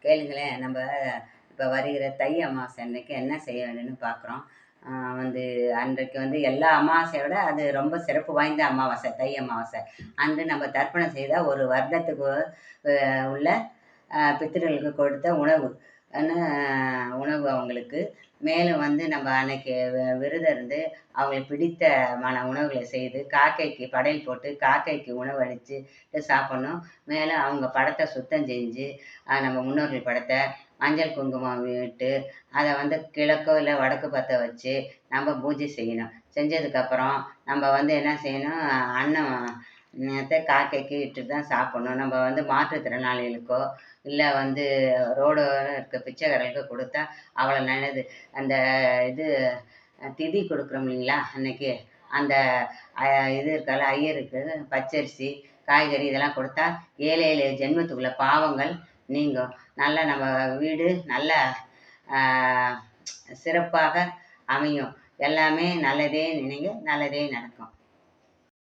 கேளுங்களேன். நம்ம இப்போ வருகிற தை அமாவாசை அன்னைக்கு என்ன செய்ய வேண்டும்னு பார்க்குறோம். வந்து அன்றைக்கு வந்து எல்லா அமாவாசைய விட அது ரொம்ப சிறப்பு வாய்ந்த அமாவாசை, தை அமாவாசை. அன்று நம்ம தர்ப்பணம் செய்தா ஒரு வருடத்துக்கு உள்ள பித்திருக்களுக்கு கொடுத்த உணவு உணவு அவங்களுக்கு. மேலும் வந்து நம்ம அன்னைக்கு விரதம் இருந்து அவங்களுக்கு பிடித்தமான உணவுகளை செய்து காக்கைக்கு படையல் போட்டு காக்கைக்கு உணவளிச்சுட்டு சாப்பிட்ணும். மேலும் அவங்க படத்தை சுத்தம் செஞ்சு நம்ம முன்னோர்கள் படத்தை மஞ்சள் குங்குமம் விட்டு அதை வந்து கிழக்கோ இல்லை வடக்கு பார்த்த வச்சு நம்ம பூஜை செய்யணும். செஞ்சதுக்கப்புறம் நம்ம வந்து என்ன செய்யணும், அன்னத்தை காக்கைக்கு இட்டு தான் சாப்பிட்ணும். நம்ம வந்து மாற்றுத்திறனாளிகளுக்கோ இல்லை வந்து ரோடோரம் இருக்க பிச்சைக்காரர்களுக்கு கொடுத்தா அவ்வளோ நல்லது. அந்த இது திதி கொடுக்குறோம் இல்லைங்களா அன்னைக்கு, அந்த இது இருக்கால ஐயருக்கு பச்சரிசி காய்கறி இதெல்லாம் கொடுத்தா 7 ஜென்மத்துக்குள்ள பாவங்கள் நீங்கும். நல்லா நம்ம வீடு நல்ல சிறப்பாக அமையும். எல்லாமே நல்லதே நினைங்க, நல்லதே நடக்கும்.